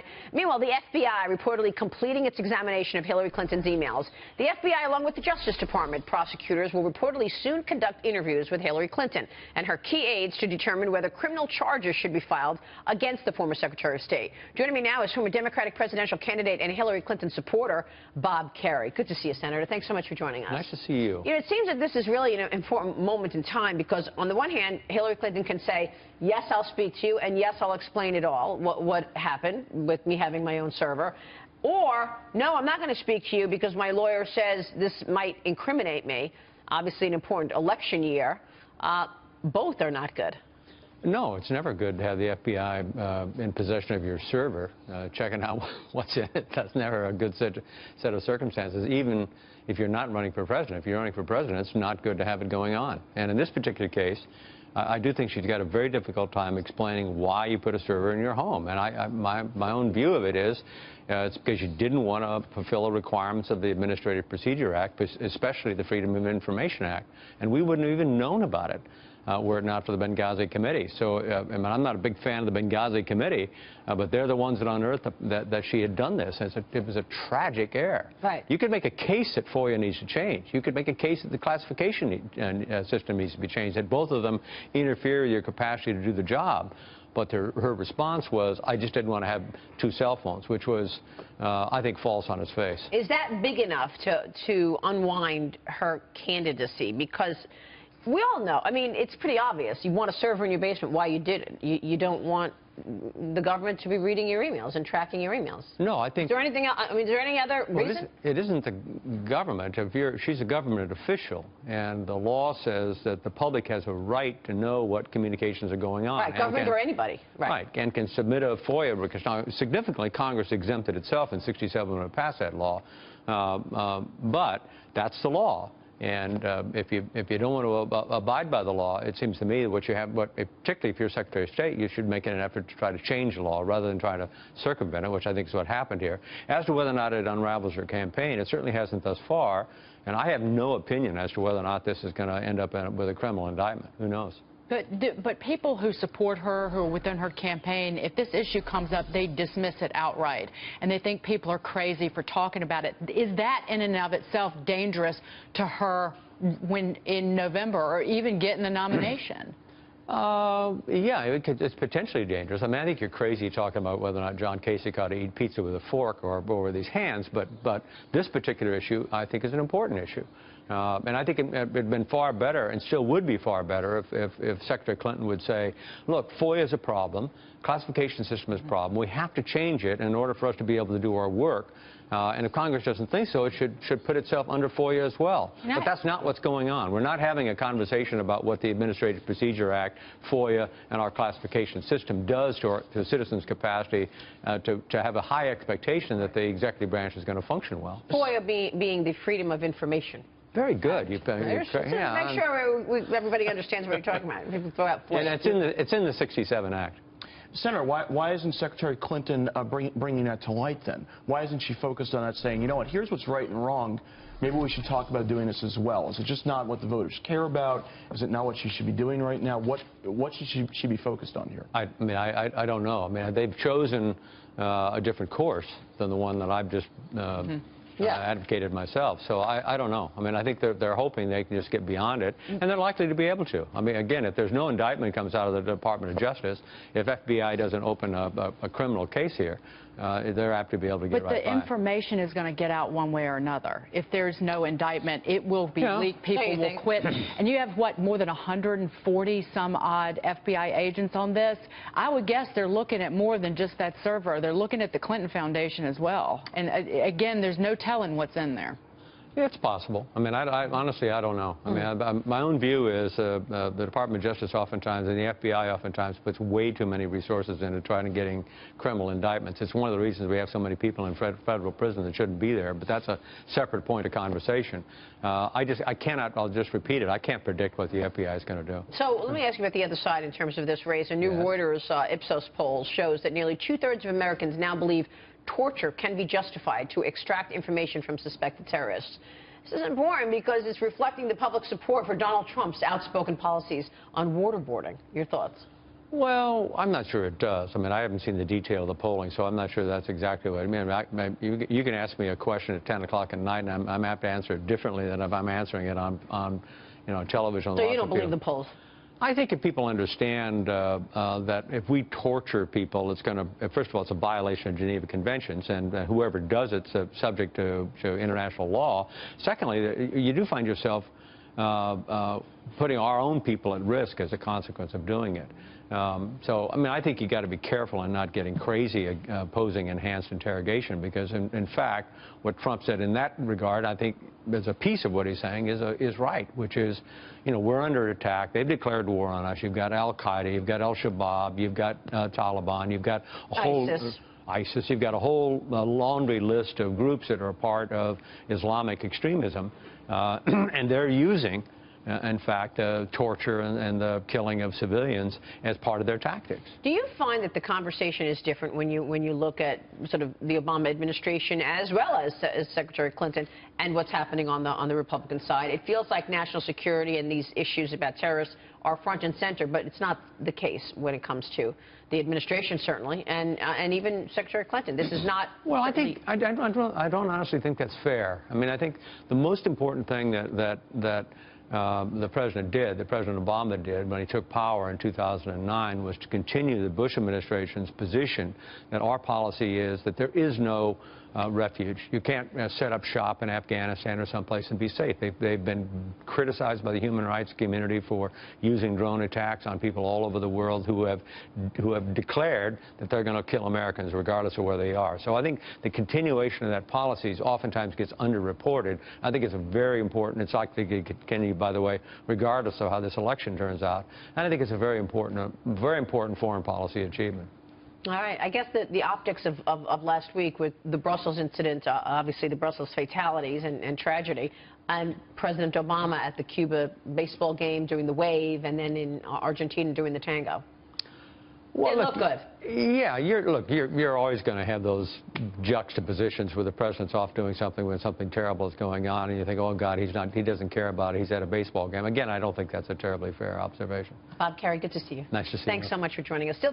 tonight. Meanwhile, the FBI reportedly completing its examination of Hillary Clinton's emails. The FBI, along with the Justice Department, prosecutors will reportedly soon conduct interviews with Hillary Clinton and her key aides to determine whether criminal charges should be filed against the former Secretary of State. Joining me now is former Democratic presidential candidate and Hillary Clinton supporter, Bob Kerrey. Good to see you, Senator. Thanks so much for joining us. Nice to see you. You know, it seems that this is really an important moment in time because, on the one hand, Hillary Clinton can say, yes, I'll speak to you, and yes, I'll explain it all, what happened with me having my own server. Or, no, I'm not going to speak to you because my lawyer says this might incriminate me. Obviously, an important election year. Both are not good. No, it's never good to have the FBI in possession of your server, checking out what's in it. That's never a good set of circumstances, even if you're not running for president. If you're running for president, it's not good to have it going on. And in this particular case, I do think she's got a very difficult time explaining why you put a server in your home. And my own view of it is it's because you didn't want to fulfill the requirements of the Administrative Procedure Act, especially the Freedom of Information Act. And we wouldn't have even known about it were it not for the Benghazi Committee. So I mean, I'm not a big fan of the Benghazi Committee, but they're the ones that unearthed that she had done this. It was a tragic error. Right. You could make a case that FOIA needs to change. You could make a case that the classification system needs to be changed, that both of them interfere with your capacity to do the job. But her response was, I just didn't want to have two cell phones, which was, I think, false on its face. Is that big enough to unwind her candidacy? Because we all know, I mean, it's pretty obvious. You want a server in your basement, why you did it. You don't want the government to be reading your emails and tracking your emails. No, I think... Is there anything else? I mean, is there any other reason? It isn't the government. She's a government official, and the law says that the public has a right to know what communications are going on. Right, government or anybody. Right, and can submit a FOIA request. Now, significantly, Congress exempted itself in '67 when it passed that law, but that's the law. And if you don't want to abide by the law, it seems to me that particularly if you're Secretary of State, you should make an effort to try to change the law rather than try to circumvent it, which I think is what happened here. As to whether or not it unravels her campaign, it certainly hasn't thus far. And I have no opinion as to whether or not this is going to end up with a criminal indictment. Who knows? But people who support her, who are within her campaign, if this issue comes up, they dismiss it outright. And they think people are crazy for talking about it. Is that in and of itself dangerous to her when in November or even getting the nomination? Yeah, it's potentially dangerous. I mean, I think you're crazy talking about whether or not John Kasich ought to eat pizza with a fork or with his hands, but this particular issue, I think, is an important issue. And I think it would have been far better, and still would be far better, if Secretary Clinton would say, look, FOIA is a problem, classification system is a problem, we have to change it in order for us to be able to do our work. And if Congress doesn't think so, it should put itself under FOIA as well. But that's not what's going on. We're not having a conversation about what the Administrative Procedure Act, FOIA, and our classification system does to citizens' capacity to have a high expectation that the executive branch is going to function well. FOIA being the freedom of information. Very good. Make sure everybody understands what you're talking about. People throw out FOIA. And it's in the '67 Act. Senator, why isn't Secretary Clinton bringing that to light then? Why isn't she focused on that, saying, you know what, here's what's right and wrong, maybe we should talk about doing this as well? Is it just not what the voters care about? Is it not what she should be doing right now? What should she be focused on here? I mean, I don't know. I mean, they've chosen a different course than the one that I've just advocated myself. So I don't know. I mean, I think they're hoping they can just get beyond it, and they're likely to be able to. I mean, again, if there's no indictment comes out of the Department of Justice, if FBI doesn't open a criminal case here, they're apt to be able to get right by it. But the information is going to get out one way or another. If there's no indictment, it will be leaked. People will quit. And you have, what, more than 140 some odd FBI agents on this? I would guess they're looking at more than just that server. They're looking at the Clinton Foundation as well. And again, there's no telling what's in there. Yeah, it's possible. I mean, honestly, I don't know. I mean, my own view is the Department of Justice oftentimes and the FBI oftentimes puts way too many resources into trying to getting criminal indictments. It's one of the reasons we have so many people in federal prison that shouldn't be there, but that's a separate point of conversation. I'll just repeat it, I can't predict what the FBI is going to do. So let me ask you about the other side in terms of this race. A new Reuters Ipsos poll shows that nearly 2/3 of Americans now believe torture can be justified to extract information from suspected terrorists. This is important because it's reflecting the public support for Donald Trump's outspoken policies on waterboarding. Your thoughts? Well, I'm not sure it does. I mean, I haven't seen the detail of the polling, so I'm not sure that's exactly what I mean. You can ask me a question at 10 o'clock at night, and I'm apt to answer it differently than if I'm answering it on television. So you don't believe the polls? I think if people understand that if we torture people, it's going to, first of all, it's a violation of Geneva Conventions, and whoever does it's subject to international law. Secondly, you do find yourself putting our own people at risk as a consequence of doing it. So, I mean, I think you got to be careful in not getting crazy posing enhanced interrogation, because, in fact, what Trump said in that regard, I think, as a piece of what he's saying is right, which is, we're under attack. They've declared war on us. You've got Al-Qaeda, you've got Al-Shabaab, you've got Taliban, you've got a whole... ISIS. You've got a whole laundry list of groups that are a part of Islamic extremism, and they're using, in fact, torture and the killing of civilians as part of their tactics. Do you find that the conversation is different when you look at sort of the Obama administration as well as Secretary Clinton and what's happening on the Republican side? It feels like national security and these issues about terrorists are front and center, but it's not the case when it comes to the administration, certainly, and even Secretary Clinton. This is not... Well, I don't honestly think that's fair. I mean, I think the most important thing that the President Obama did when he took power in 2009 was to continue the Bush administration's position that our policy is that there is no refuge. You can't set up shop in Afghanistan or someplace and be safe. They've been criticized by the human rights community for using drone attacks on people all over the world who have declared that they're going to kill Americans regardless of where they are. So I think the continuation of that policy oftentimes gets underreported. I think it's a very important, it's like the Kennedy, by the way, regardless of how this election turns out. And I think it's a very important foreign policy achievement. All right. I guess the optics of last week with the Brussels incident, obviously the Brussels fatalities and tragedy, and President Obama at the Cuba baseball game doing the wave, and then in Argentina doing the tango. Well, look good. Yeah, you're always going to have those juxtapositions where the president's off doing something when something terrible is going on, and you think, oh God, he doesn't care about it. He's at a baseball game. Again, I don't think that's a terribly fair observation. Bob Kerrey, good to see you. Nice to see you. Thanks so much for joining us. Still